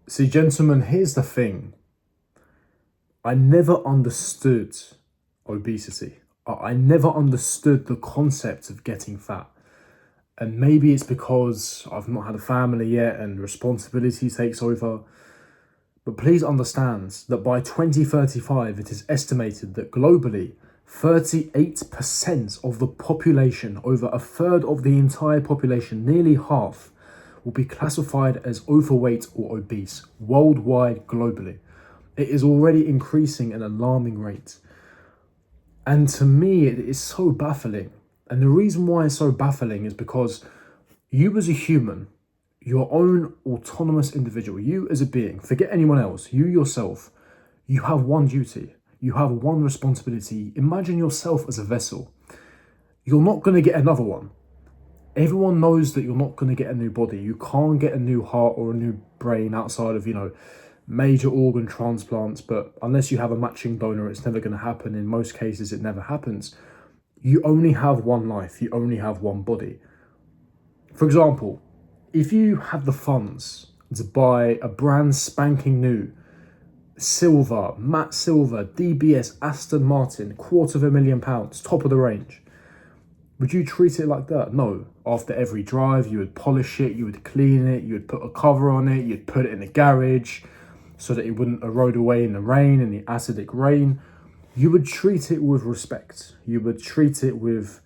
See, gentlemen, here's the thing. I never understood obesity. I never understood the concept of getting fat. And maybe it's because I've not had a family yet and responsibility takes over. But please understand that by 2035, it is estimated that globally, 38% of the population, over a third of the entire population, nearly half, will be classified as overweight or obese worldwide, globally. It is already increasing at an alarming rate. And to me, it is so baffling. And the reason why it's so baffling is because you as a human, your own autonomous individual, you as a being, forget anyone else, you yourself, you have one duty, you have one responsibility. Imagine yourself as a vessel. You're not going to get another one. Everyone knows that you're not going to get a new body. You can't get a new heart or a new brain outside of, major organ transplants. But unless you have a matching donor, it's never going to happen. In most cases, it never happens. You only have one life. You only have one body. For example, if you have the funds to buy a brand spanking new matte silver, DBS Aston Martin, £250,000, top of the range, would you treat it like that? No. After every drive, you would polish it, you would clean it, you would put a cover on it, you'd put it in a garage so that it wouldn't erode away in the rain, in the acidic rain. You would treat it with respect. You would treat it with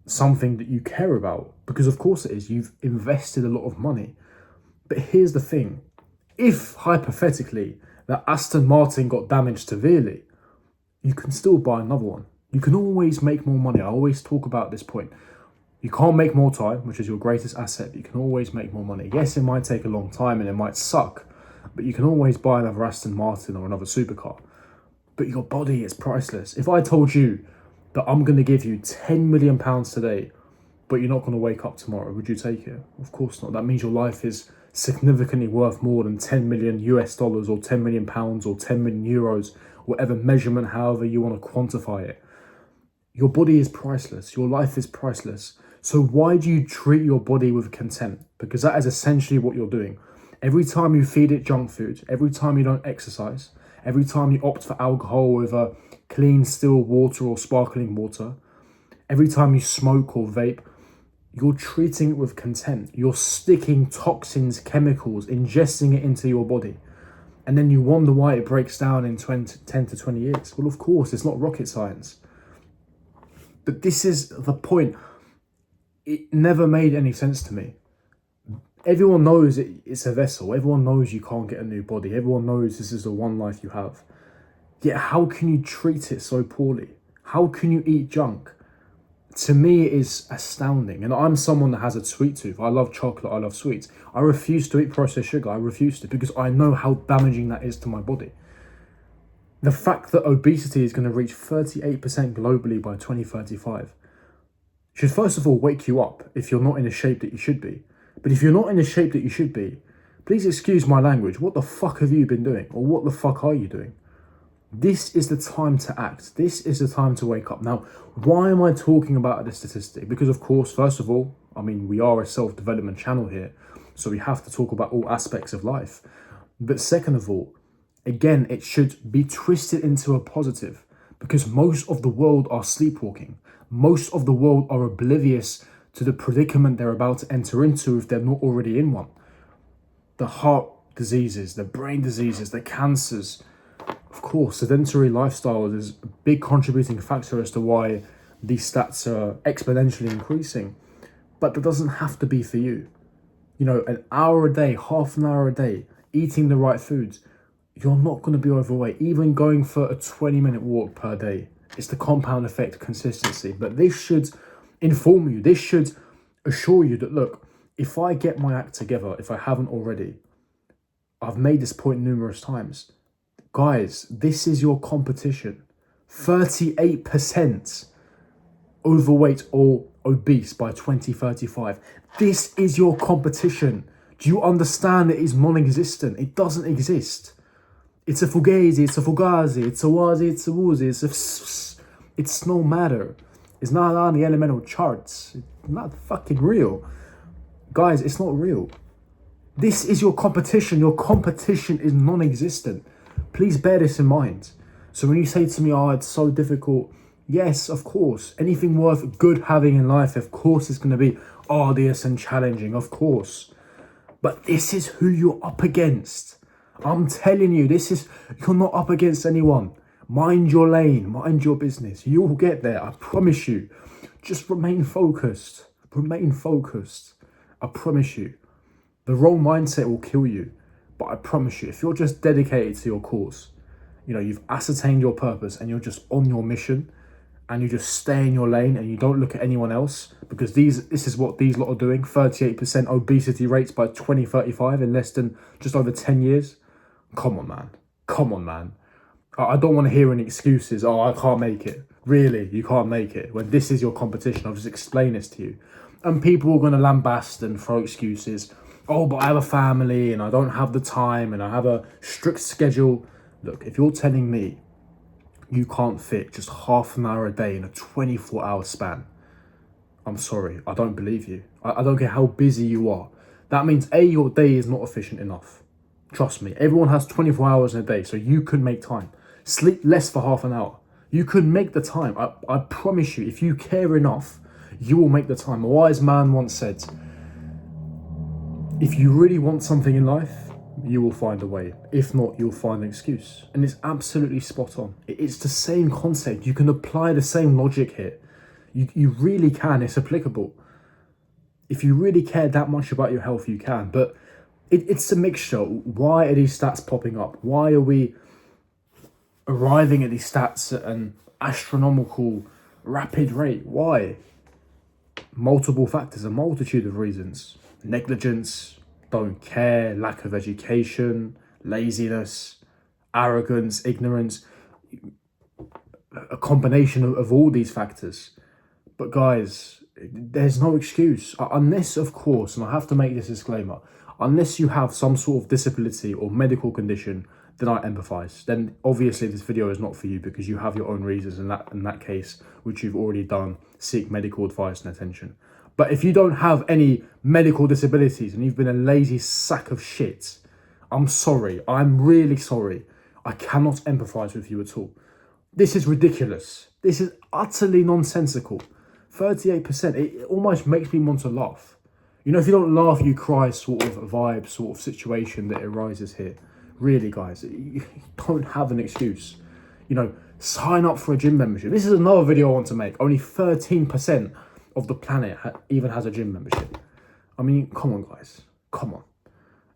something that you care about, because of course it is. You've invested a lot of money. But here's the thing. If, hypothetically, that Aston Martin got damaged severely, you can still buy another one. You can always make more money. I always talk about this point. You can't make more time, which is your greatest asset, but you can always make more money. Yes, it might take a long time and it might suck, but you can always buy another Aston Martin or another supercar. But your body is priceless. If I told you that I'm going to give you £10 million today, but you're not going to wake up tomorrow, would you take it? Of course not. That means your life is significantly worth more than 10 million US dollars or 10 million pounds or 10 million euros, whatever measurement, however you want to quantify it. Your body is priceless. Your life is priceless. So why do you treat your body with contempt? Because that is essentially what you're doing. Every time you feed it junk food, every time you don't exercise, every time you opt for alcohol over clean still water or sparkling water, every time you smoke or vape, you're treating it with contempt. You're sticking toxins, chemicals, ingesting it into your body. And then you wonder why it breaks down in 10 to 20 years. Well, of course, it's not rocket science. But this is the point. It never made any sense to me. Everyone knows it's a vessel. Everyone knows you can't get a new body. Everyone knows this is the one life you have. Yet how can you treat it so poorly? How can you eat junk? To me, it is astounding. And I'm someone that has a sweet tooth. I love chocolate. I love sweets. I refuse to eat processed sugar. I refuse to, because I know how damaging that is to my body. The fact that obesity is going to reach 38% globally by 2035 should first of all wake you up if you're not in the shape that you should be. But if you're not in the shape that you should be, please excuse my language. What the fuck have you been doing? Or what the fuck are you doing? This is the time to act. This is the time to wake up. Now, why am I talking about this statistic? Because, of course, first of all, we are a self-development channel here, so we have to talk about all aspects of life. But second of all, again, it should be twisted into a positive, because most of the world are sleepwalking. Most of the world are oblivious to the predicament they're about to enter into if they're not already in one. The heart diseases, the brain diseases, the cancers. Of course, sedentary lifestyle is a big contributing factor as to why these stats are exponentially increasing. But that doesn't have to be for you. An hour a day, half an hour a day, eating the right foods, you're not going to be overweight. Even going for a 20-minute walk per day. It's the compound effect, consistency. But this should inform you. This should assure you that, look, if I get my act together, if I haven't already, I've made this point numerous times. Guys, this is your competition. 38% overweight or obese by 2035. This is your competition. Do you understand it is non-existent? It doesn't exist. It's a fugazi, it's a fugazi, it's a wazi, it's a woozy, it's no matter. It's not on the elemental charts. It's not fucking real. Guys, it's not real. This is your competition. Your competition is non-existent. Please bear this in mind. So when you say to me, oh, it's so difficult, yes, of course. Anything worth good having in life, of course, is going to be arduous and challenging, of course. But this is who you're up against. I'm telling you, you're not up against anyone. Mind your lane, mind your business. You will get there, I promise you. Just remain focused. Remain focused. I promise you. The wrong mindset will kill you. But I promise you, if you're just dedicated to your cause, you've ascertained your purpose and you're just on your mission, and you just stay in your lane and you don't look at anyone else, because this is what these lot are doing. 38% obesity rates by 2035 in less than just over 10 years. Come on, man. Come on, man. I don't want to hear any excuses. Oh, I can't make it. Really, you can't make it. When this is your competition, I'll just explain this to you. And people are going to lambast and throw excuses. Oh, but I have a family and I don't have the time and I have a strict schedule. Look, if you're telling me you can't fit just half an hour a day in a 24-hour span, I'm sorry, I don't believe you. I don't care how busy you are. That means A, your day is not efficient enough. Trust me, everyone has 24 hours in a day, so you can make time. Sleep less for half an hour. You can make the time. I promise you, if you care enough, you will make the time. A wise man once said, if you really want something in life, you will find a way. If not, you'll find an excuse. And it's absolutely spot on. It's the same concept. You can apply the same logic here. You really can. It's applicable. If you really care that much about your health, you can. But it's a mixture. Why are these stats popping up? Why are we arriving at these stats at an astronomical, rapid rate? Why? Multiple factors, a multitude of reasons. Negligence, don't care, lack of education, laziness, arrogance, ignorance, a combination of all these factors. But guys, there's no excuse. Unless, of course, and I have to make this disclaimer, unless you have some sort of disability or medical condition, then I empathise. Then obviously this video is not for you, because you have your own reasons in that case, which you've already done. Seek medical advice and attention. But if you don't have any medical disabilities and you've been a lazy sack of shit, I'm sorry. I'm really sorry. I cannot empathise with you at all. This is ridiculous. This is utterly nonsensical. 38%, it almost makes me want to laugh. If you don't laugh, you cry sort of vibe, sort of situation that arises here. Really, guys, you don't have an excuse. Sign up for a gym membership. This is another video I want to make. Only 13% of the planet even has a gym membership. I mean, come on, guys. Come on.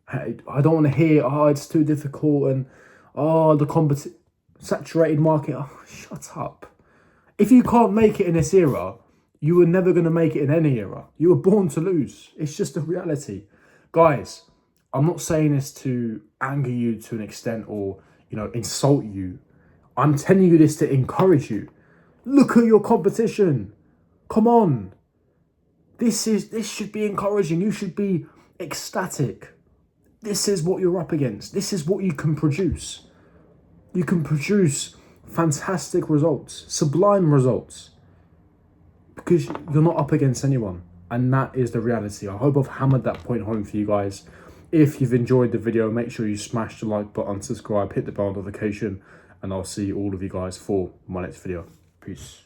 I don't want to hear, oh, it's too difficult and, oh, the saturated market. Oh, shut up. If you can't make it in this era, you were never going to make it in any era. You were born to lose. It's just a reality. Guys, I'm not saying this to anger you to an extent or, insult you. I'm telling you this to encourage you. Look at your competition. Come on. This should be encouraging. You should be ecstatic. This is what you're up against. This is what you can produce. You can produce fantastic results, sublime results, because you're not up against anyone. And that is the reality. I hope I've hammered that point home for you guys. If you've enjoyed the video, make sure you smash the like button, subscribe, hit the bell notification, and I'll see all of you guys for my next video. Peace.